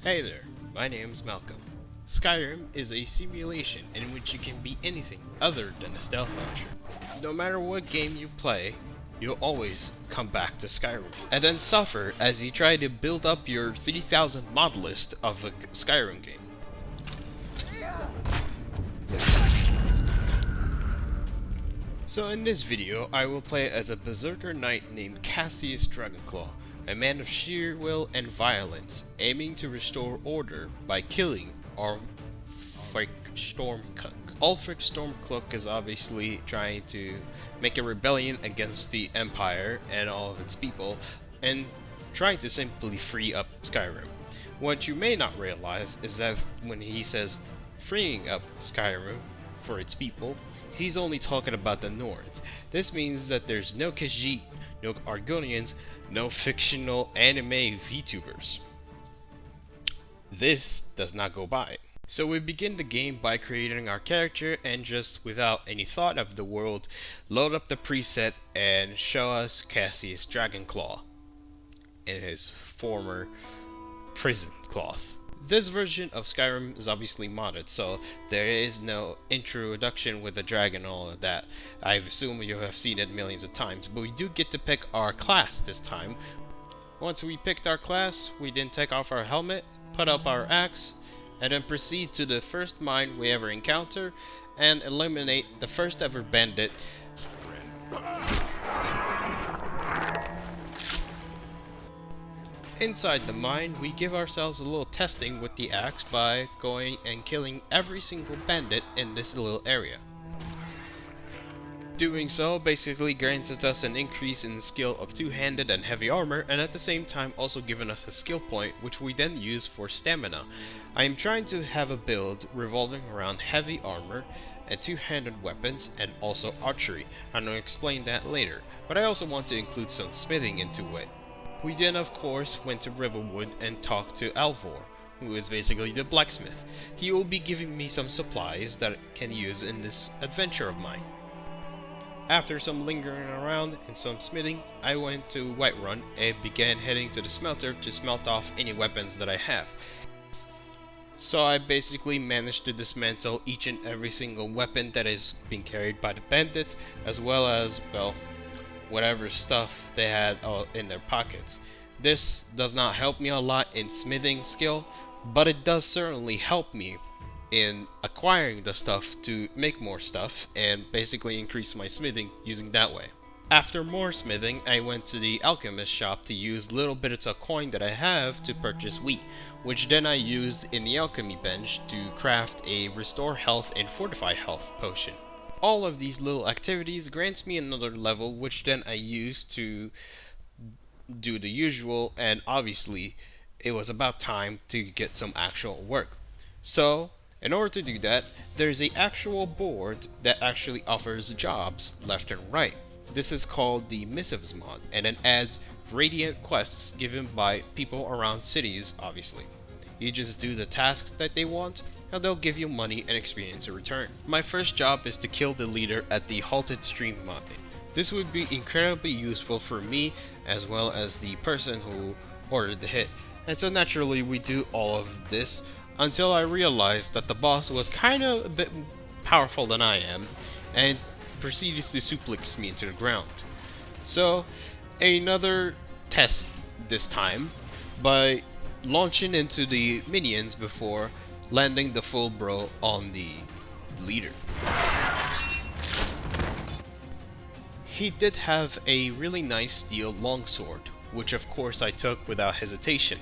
Hey there, my name's Malcolm. Skyrim is a simulation in which you can be anything other than a stealth archer. No matter what game you play, you'll always come back to Skyrim, and then suffer as you try to build up your 3000 mod list of a Skyrim game. So in this video, I will play as a Berserker knight named Cassius Dragonclaw, a man of sheer will and violence, aiming to restore order by killing Ulfric StormCloak. Ulfric StormCloak is obviously trying to make a rebellion against the Empire and all of its people, and trying to simply free up Skyrim. What you may not realize is that when he says freeing up Skyrim for its people, he's only talking about the Nords. This means that there's no Khajiit, no Argonians, no fictional anime VTubers. This does not go by. So we begin the game by creating our character and just without any thought of the world, load up the preset and show us Cassius Dragonclaw in his former prison cloth. This version of Skyrim is obviously modded, so there is no introduction with the dragon and all of that. I assume you have seen it millions of times, but we do get to pick our class this time. Once we picked our class, we then take off our helmet, put up our axe, and then proceed to the first mine we ever encounter and eliminate the first ever bandit. Inside the mine, we give ourselves a little testing with the axe by going and killing every single bandit in this little area. Doing so basically granted us an increase in skill of two-handed and heavy armor, and at the same time also given us a skill point which we then use for stamina. I am trying to have a build revolving around heavy armor and two-handed weapons and also archery. I'm going to explain that later, but I also want to include some smithing into it. We then of course went to Riverwood and talked to Alvor, who is basically the blacksmith. He will be giving me some supplies that I can use in this adventure of mine. After some lingering around and some smithing, I went to Whiterun and began heading to the smelter to smelt off any weapons that I have. So I basically managed to dismantle each and every single weapon that is being carried by the bandits, as well as, well, whatever stuff they had in their pockets. This does not help me a lot in smithing skill, but it does certainly help me in acquiring the stuff to make more stuff and basically increase my smithing using that way. After more smithing, I went to the alchemist shop to use little bits of coin that I have to purchase wheat, which then I used in the alchemy bench to craft a restore health and fortify health potion. All of these little activities grants me another level, which then I use to do the usual, and obviously it was about time to get some actual work. So in order to do that, there's an actual board that actually offers jobs left and right. This is called the Missives mod, and it adds radiant quests given by people around cities, obviously. You just do the tasks that they want, and they'll give you money and experience in return. My first job is to kill the leader at the Halted Stream mine. This would be incredibly useful for me as well as the person who ordered the hit. And so naturally we do all of this until I realized that the boss was kind of a bit powerful than I am and proceeded to suplex me into the ground. So another test this time by launching into the minions before landing the full bro on the leader. He did have a really nice steel longsword, which of course I took without hesitation.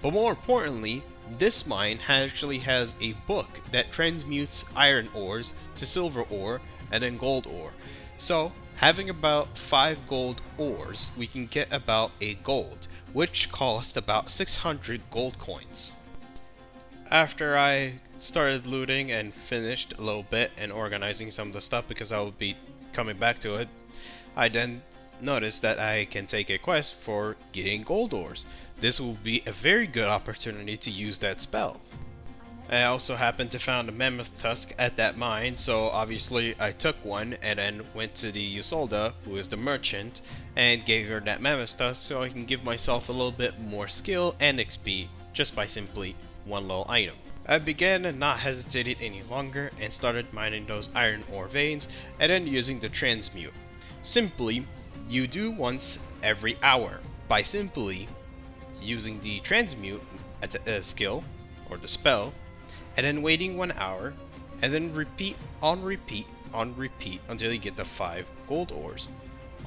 But more importantly, this mine actually has a book that transmutes iron ores to silver ore and then gold ore. So having about 5 gold ores, we can get about a gold, which costs about 600 gold coins. After I started looting and finished a little bit and organizing some of the stuff because I will be coming back to it, I then noticed that I can take a quest for getting gold ores. This will be a very good opportunity to use that spell. I also happened to find a mammoth tusk at that mine, so obviously I took one and then went to the Usolda, who is the merchant, and gave her that mammoth tusk so I can give myself a little bit more skill and XP just by simply one little item. I began and not hesitated any longer and started mining those iron ore veins and then using the transmute. Simply, you do once every hour by simply using the transmute skill or the spell and then waiting 1 hour and then repeat until you get the 5 gold ores.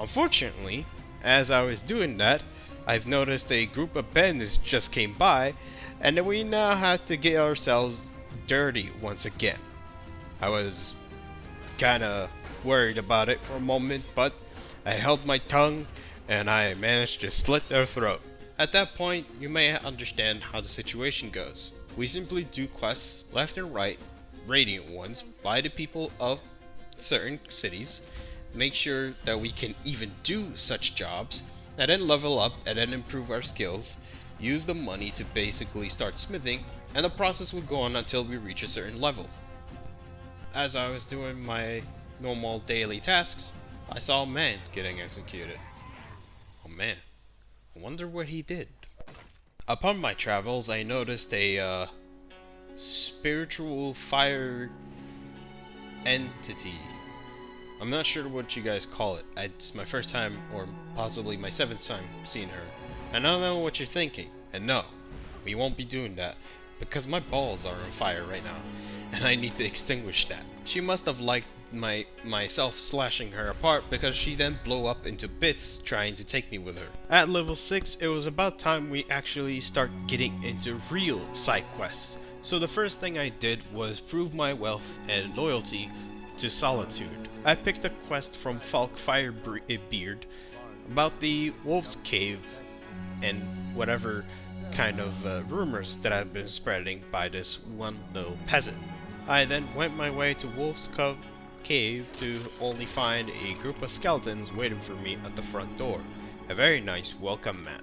Unfortunately, as I was doing that, I've noticed a group of bandits just came by, and then we now had to get ourselves dirty once again. I was kinda worried about it for a moment, but I held my tongue and I managed to slit their throat. At that point, you may understand how the situation goes. We simply do quests left and right, radiant ones, by the people of certain cities, make sure that we can even do such jobs, and then level up and then improve our skills, use the money to basically start smithing, and the process would go on until we reach a certain level. As I was doing my normal daily tasks, I saw a man getting executed. Oh man, I wonder what he did. Upon my travels, I noticed a spiritual fire entity. I'm not sure what you guys call it. It's my first time, or possibly my 7th time, seeing her. And I don't know what you're thinking. And no, we won't be doing that, because my balls are on fire right now, and I need to extinguish that. She must have liked myself slashing her apart, because she then blew up into bits trying to take me with her. At level 6, it was about time we actually start getting into real side quests. So the first thing I did was prove my wealth and loyalty to Solitude. I picked a quest from Falk Firebeard about the Wolf's Cave and whatever kind of rumors that I've been spreading by this one little peasant. I then went my way to Wolf's Cave to only find a group of skeletons waiting for me at the front door. A very nice welcome mat.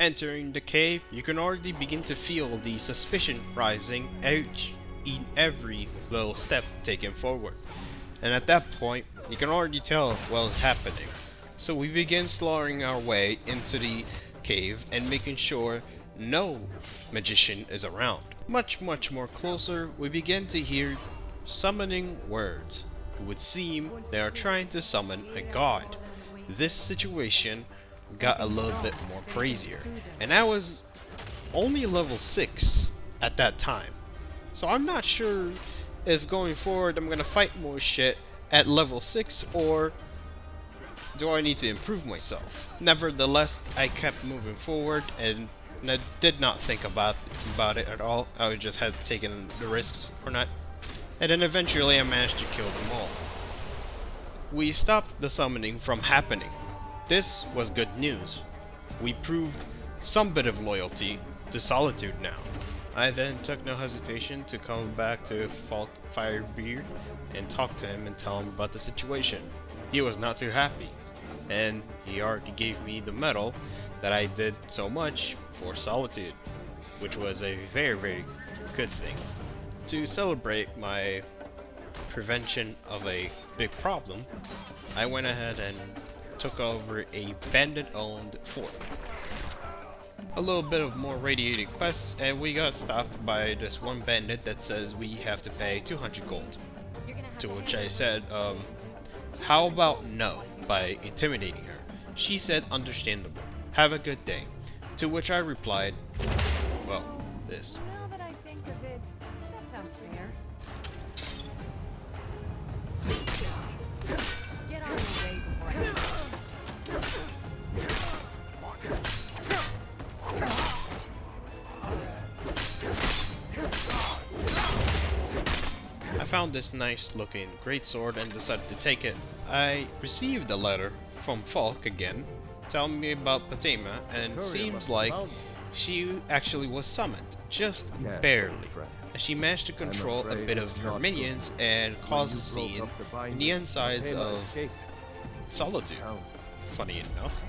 Entering the cave, you can already begin to feel the suspicion rising in every little step taken forward. And at that point, you can already tell what is happening. So we begin slaughtering our way into the cave and making sure no magician is around. Much more closer, we begin to hear summoning words. It would seem they are trying to summon a god. This situation got a little bit more crazier, and I was only level 6 at that time. So I'm not sure if going forward I'm gonna fight more shit at level 6, or do I need to improve myself? Nevertheless, I kept moving forward and I did not think about it at all. I just had taken the risks or not. And then eventually I managed to kill them all. We stopped the summoning from happening. This was good news. We proved some bit of loyalty to Solitude now. I then took no hesitation to come back to Falk Firebeard and talk to him and tell him about the situation. He was not too happy, and he already gave me the medal that I did so much for Solitude, which was a very good thing. To celebrate my prevention of a big problem, I went ahead and took over a bandit-owned fort. A little bit of more radiated quests, and we got stopped by this one bandit that says we have to pay 200 gold. To which I said, how about no, by intimidating her. She said, understandable. Have a good day. To which I replied, well, this. Now that I think of it, that sounds fair. Get on your way before I found this nice looking greatsword and decided to take it. I received a letter from Falk again, telling me about Patema, and it seems like she actually was summoned, just barely. And she managed to control a bit of her minions and cause a scene in the insides of Solitude, funny enough.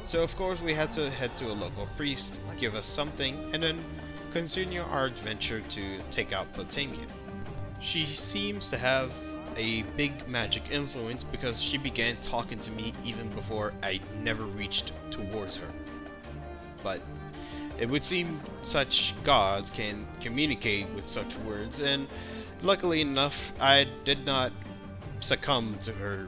So of course we had to head to a local priest, give us something, and then continue our adventure to take out Patema. She seems to have a big magic influence because she began talking to me even before I never reached towards her. But It would seem such gods can communicate with such words, and luckily enough, I did not succumb to her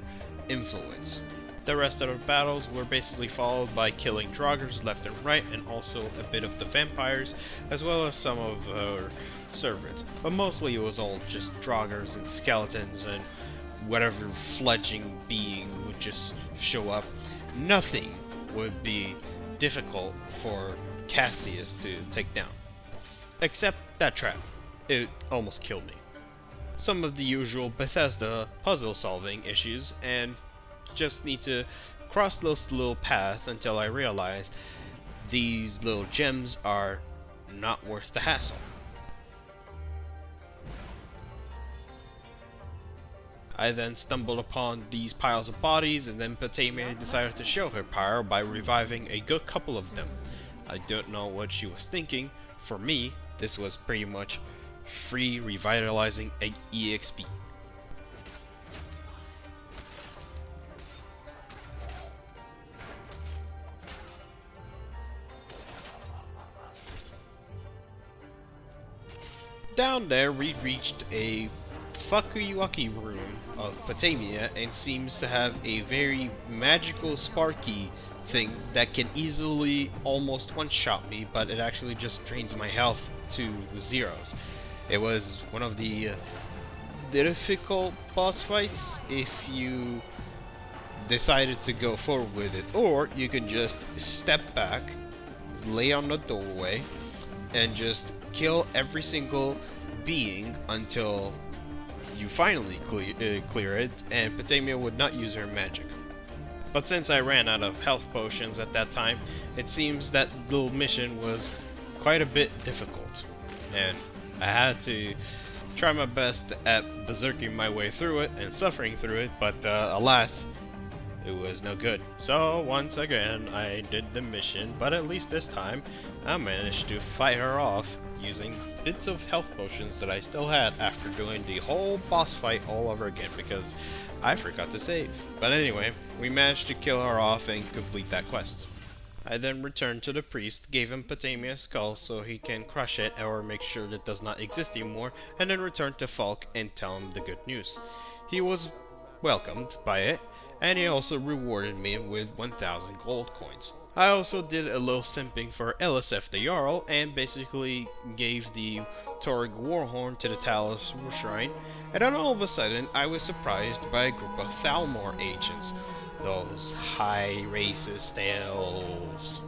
influence. The rest of the battles were basically followed by killing Draugrs left and right, and also a bit of the vampires, as well as some of her servants. But mostly it was all just Draugrs and skeletons and whatever fledgling being would just show up. Nothing would be difficult for Cassius to take down. Except that trap. It almost killed me. Some of the usual Bethesda puzzle solving issues, and just need to cross this little path until I realized these little gems are not worth the hassle. I then stumbled upon these piles of bodies, and then Patamia decided to show her power by reviving a good couple of them. I don't know what she was thinking. For me, this was pretty much free revitalizing a EXP. Down there, we reached a Fukuwaki room of Patamia, and seems to have a very magical sparky thing that can easily almost one-shot me, but it actually just drains my health to the zeros. It was one of the difficult boss fights if you decided to go forward with it, or you can just step back, lay on the doorway, and just kill every single being until you finally clear it, and Patamia would not use her magic. But since I ran out of health potions at that time, it seems that little mission was quite a bit difficult, and I had to try my best at berserking my way through it and suffering through it, but alas, it was no good. So once again, I did the mission, but at least this time, I managed to fight her off using bits of health potions that I still had after doing the whole boss fight all over again because I forgot to save. But anyway, we managed to kill her off and complete that quest. I then returned to the priest, gave him Patamia's skull so he can crush it or make sure that it does not exist anymore, and then returned to Falk and tell him the good news. He was welcomed by it, and he also rewarded me with 1,000 gold coins. I also did a little simping for Elisef the Jarl, and basically gave the Torg Warhorn to the Talos Shrine, and then all of a sudden I was surprised by a group of Thalmor agents, those high racist elves.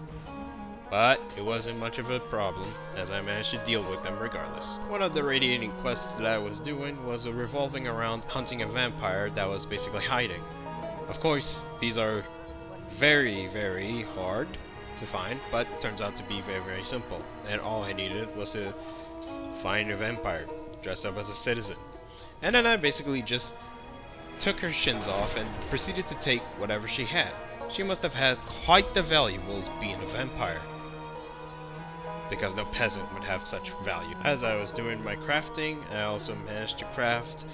But it wasn't much of a problem, as I managed to deal with them regardless. One of the radiating quests that I was doing was revolving around hunting a vampire that was basically hiding. Of course, these are very, very hard to find, but turns out to be very, very simple. And all I needed was to find a vampire, dress up as a citizen. And then I basically just took her shins off and proceeded to take whatever she had. She must have had quite the valuables being a vampire, because no peasant would have such value. As I was doing my crafting, I also managed to craft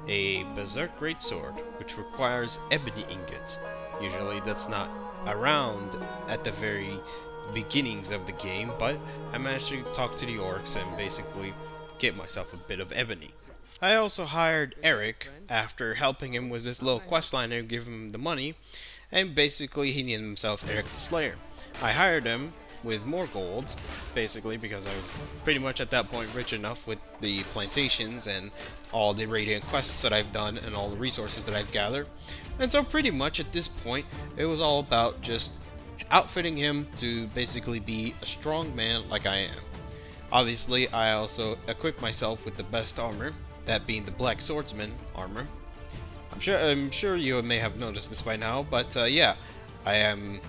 a Berserk Greatsword, which requires ebony ingot. Usually that's not around at the very beginnings of the game, but I managed to talk to the orcs and basically get myself a bit of ebony. I also hired Eric after helping him with this little questline and give him the money, and basically he named himself Eric the Slayer. I hired him with more gold, basically because I was pretty much at that point rich enough with the plantations and all the radiant quests that I've done and all the resources that I've gathered. And so pretty much at this point, it was all about just outfitting him to basically be a strong man like I am. Obviously, I also equipped myself with the best armor, that being the Black Swordsman armor. I'm sure you may have noticed this by now, but yeah, I am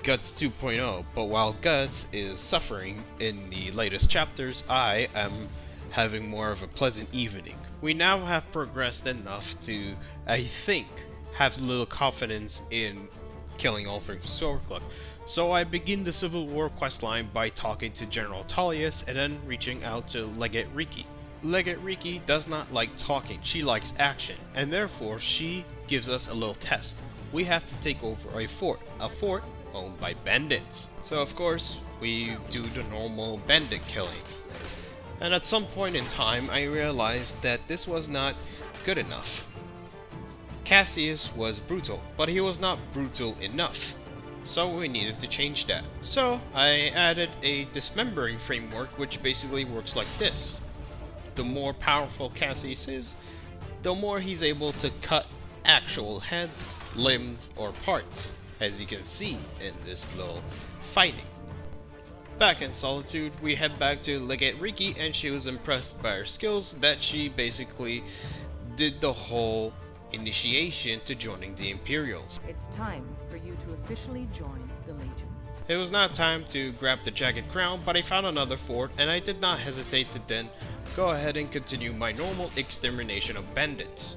Guts 2.0, but while Guts is suffering in the latest chapters, I am having more of a pleasant evening. We now have progressed enough to, I think, have a little confidence in killing Ulfric StormCloak. So I begin the Civil War questline by talking to General Tullius and then reaching out to Legate Riki. Legate Riki does not like talking, she likes action, and therefore she gives us a little test. We have to take over a fort owned by bandits. So of course, we do the normal bandit killing. And at some point in time, I realized that this was not good enough. Cassius was brutal, but he was not brutal enough. So we needed to change that. So I added a dismembering framework, which basically works like this. The more powerful Cassius is, the more he's able to cut actual heads, limbs, or parts, as you can see in this little fighting. Back in Solitude, we head back to Legate Riki, and she was impressed by her skills that she basically did the whole initiation to joining the Imperials. It's time for you to officially join the Legion. It was now time to grab the Jagged Crown, but I found another fort, and I did not hesitate to then go ahead and continue my normal extermination of bandits.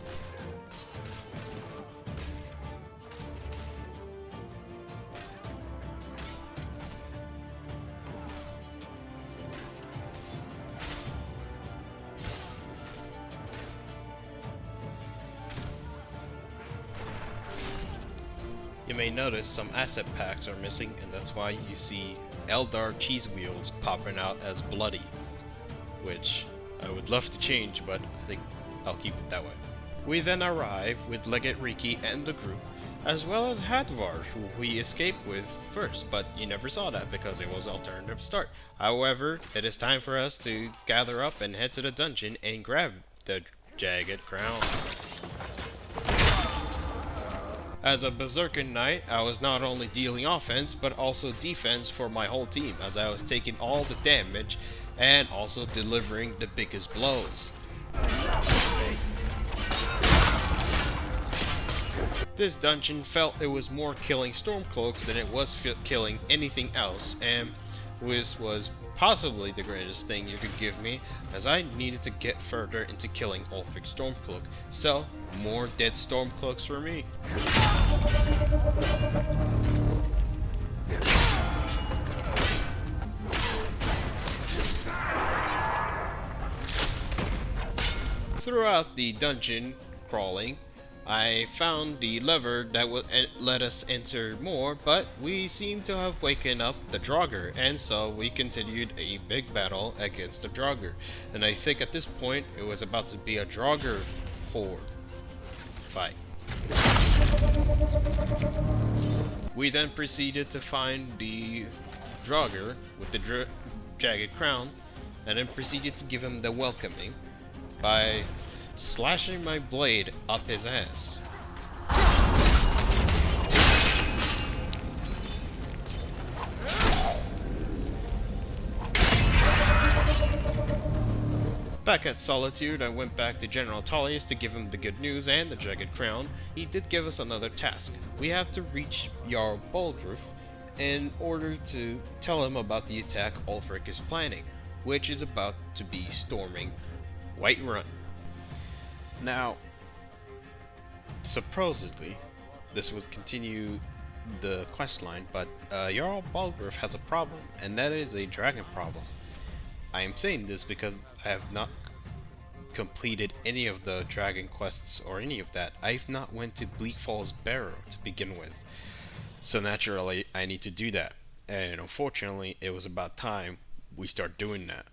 You may notice some asset packs are missing, and that's why you see Eldar cheese wheels popping out as bloody, which I would love to change, but I think I'll keep it that way. We then arrive with Legate Riki and the group, as well as Hadvar, who we escaped with first, but you never saw that because it was alternative start. However, it is time for us to gather up and head to the dungeon and grab the Jagged Crown. As a Berserker Knight, I was not only dealing offense, but also defense for my whole team, as I was taking all the damage and also delivering the biggest blows. This dungeon felt it was more killing Stormcloaks than it was killing anything else, and this was possibly the greatest thing you could give me, as I needed to get further into killing Ulfric StormCloak. So, more dead Stormcloaks for me. Throughout the dungeon crawling, I found the lever that would let us enter more, but we seem to have waken up the Draugr, and so we continued a big battle against the Draugr. And I think at this point it was about to be a Draugr horde fight. We then proceeded to find the Draugr with the Jagged Crown, and then proceeded to give him the welcoming by slashing my blade up his ass. Back at Solitude, I went back to General Tullius to give him the good news and the Jagged Crown. He did give us another task. We have to reach Jarl Baldruf in order to tell him about the attack Ulfric is planning, which is about to be storming Whiterun. Now, supposedly, this would continue the questline, but Jarl Baldruf has a problem, and that is a dragon problem. I am saying this because I have not completed any of the dragon quests or any of that. I've not went to Bleak Falls Barrow to begin with, so naturally I need to do that, and unfortunately it was about time we start doing that.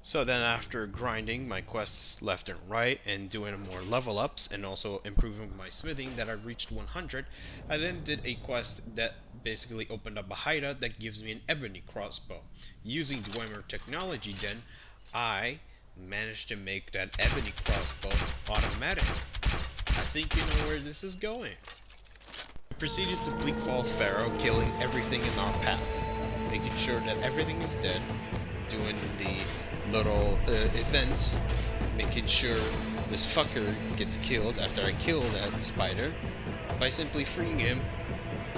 So then after grinding my quests left and right and doing more level ups and also improving my smithing that I reached 100, I then did a quest that basically opened up a hideout that gives me an ebony crossbow. Using Dwemer technology then, I managed to make that ebony crossbow automatic. I think you know where this is going. I proceeded to Bleak Falls Barrow, killing everything in our path, making sure that everything is dead, doing the little events, making sure this fucker gets killed after I kill that spider by simply freeing him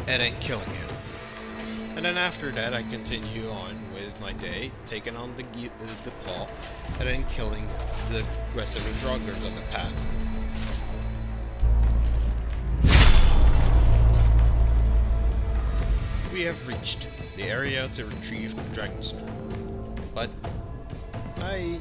and then killing him. And then after that I continue on with my day, taking on the claw and then killing the rest of the Draugrs on the path. We have reached the area to retrieve the Dragonstone, but I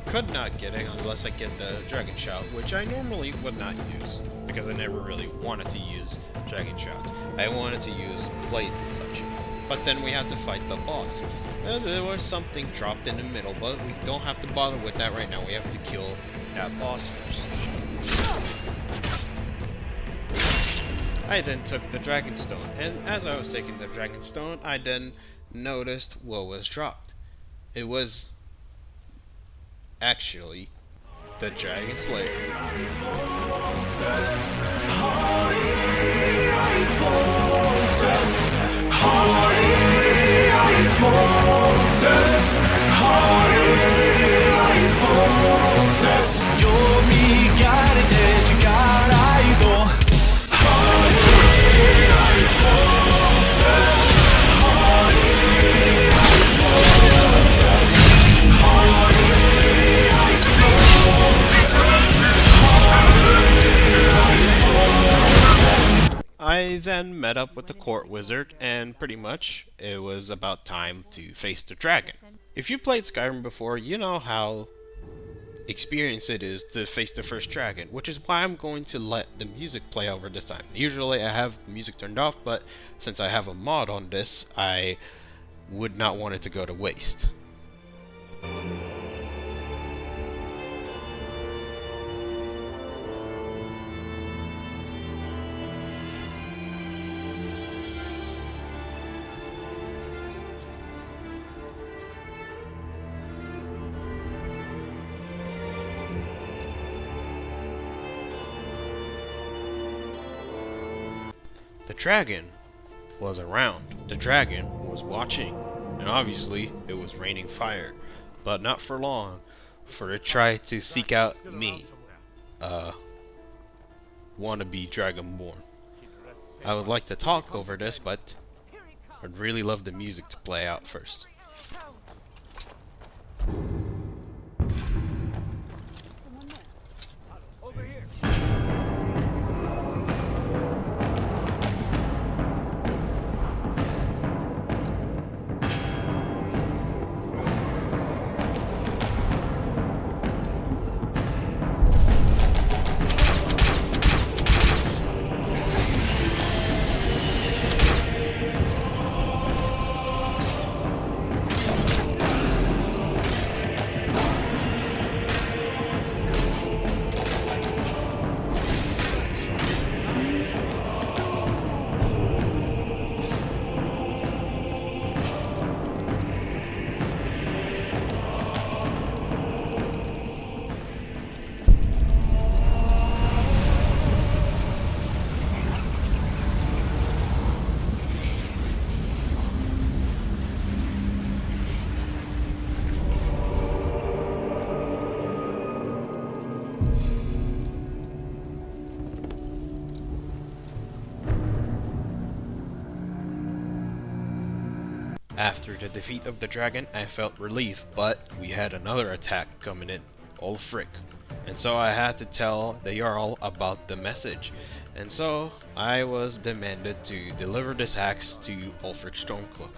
could not get it unless I get the Dragon Shout, which I normally would not use, because I never really wanted to use Dragon Shouts. I wanted to use blades and such. But then we had to fight the boss. There was something dropped in the middle, but we don't have to bother with that right now. We have to kill that boss first. I then took the Dragon Stone, and as I was taking the Dragon Stone, I then noticed what was dropped. It was actually the Dragon Slayer. I then met up with the court wizard, and pretty much it was about time to face the dragon. If you played Skyrim before, you know how experienced it is to face the first dragon, which is why I'm going to let the music play over this time. Usually I have music turned off, but since I have a mod on this, I would not want it to go to waste. The dragon was around. The dragon was watching. And obviously, it was raining fire. But not for long, for it tried to seek out me. Wannabe Dragonborn. I would like to talk over this, but I'd really love the music to play out first. After the defeat of the dragon, I felt relief, but we had another attack coming in, Ulfric. And so I had to tell the Jarl about the message. And so I was demanded to deliver this axe to Ulfric StormCloak.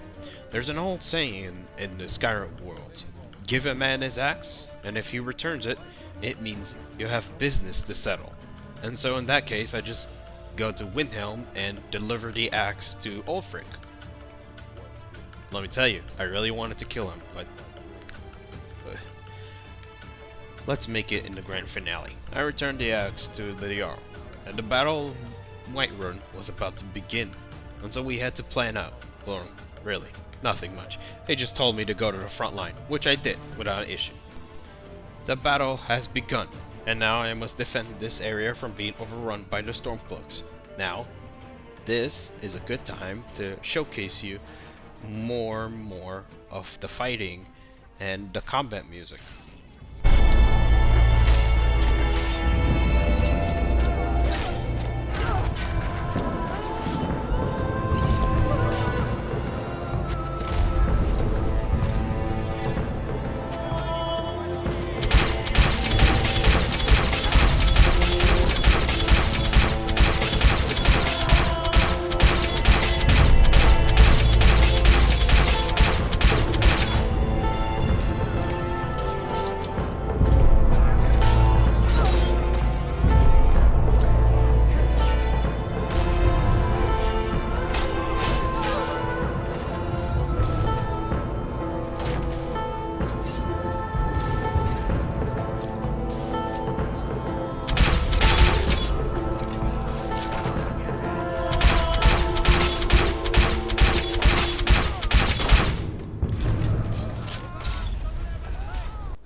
There's an old saying in the Skyrim world, give a man his axe, and if he returns it, it means you have business to settle. And so in that case, I just go to Windhelm and deliver the axe to Ulfric. Let me tell you, I really wanted to kill him, but let's make it in the grand finale. I returned the axe to the Jarl, and the battle of Whiterun was about to begin, and so we had to plan out. Well, really, nothing much. They just told me to go to the front line, which I did without an issue. The battle has begun, and now I must defend this area from being overrun by the Stormcloaks. Now, this is a good time to showcase you more of the fighting and the combat music.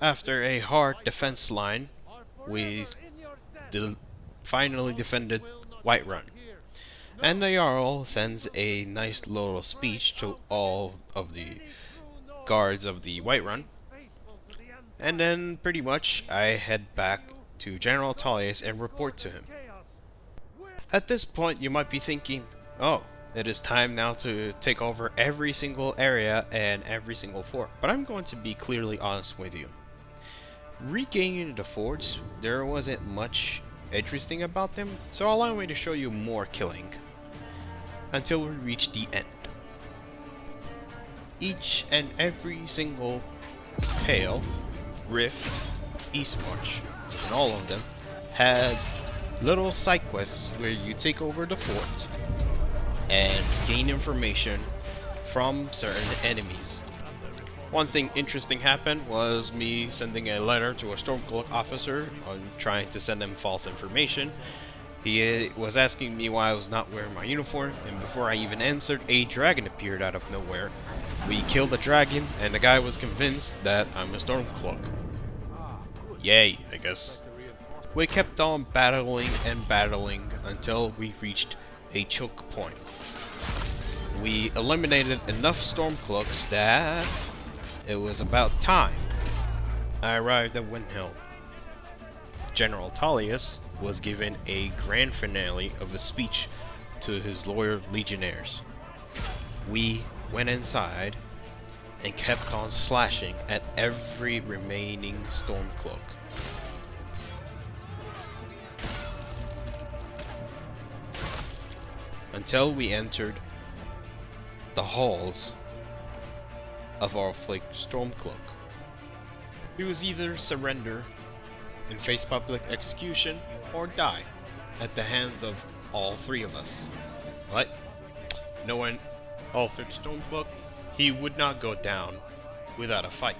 After a hard defense line, we de finally defended Whiterun. And the Jarl sends a nice little speech to all of the guards of the Whiterun. And then pretty much I head back to General Tullius and report to him. At this point you might be thinking, oh, it is time now to take over every single area and every single fort. But I'm going to be clearly honest with you. Regaining the forts, there wasn't much interesting about them, so allow me to show you more killing. Until we reach the end. Each and every single Pale, Rift, Eastmarch, and all of them had little side quests where you take over the fort and gain information from certain enemies. One thing interesting happened was me sending a letter to a StormCloak officer on trying to send him false information. He was asking me why I was not wearing my uniform, and before I even answered, a dragon appeared out of nowhere. We killed the dragon, and the guy was convinced that I'm a StormCloak. Yay, I guess. We kept on battling and battling until we reached a choke point. We eliminated enough StormCloaks that it was about time. I arrived at Windhelm. General Tullius was given a grand finale of a speech to his loyal legionnaires. We went inside and kept on slashing at every remaining StormCloak. Until we entered the halls of Ulfric StormCloak. He was either surrender and face public execution or die at the hands of all three of us. But knowing Ulfric StormCloak, he would not go down without a fight.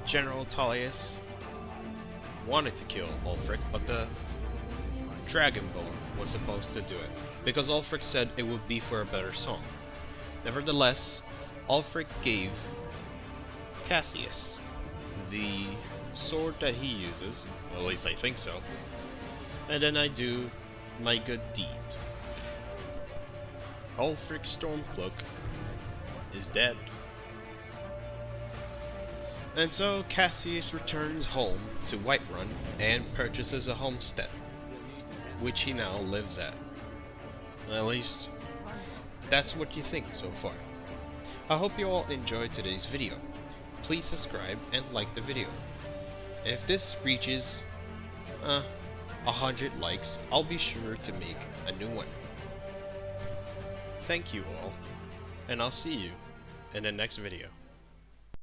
General Tullius wanted to kill Ulfric, but the Dragonbone was supposed to do it, because Ulfric said it would be for a better song. Nevertheless, Ulfric gave Cassius the sword that he uses, at least I think so, and then I do my good deed. Ulfric StormCloak is dead. And so Cassius returns home to Whiterun and purchases a homestead, which he now lives at. At least, that's what you think so far. I hope you all enjoyed today's video. Please subscribe and like the video. If this reaches 100 likes, I'll be sure to make a new one. Thank you all, and I'll see you in the next video.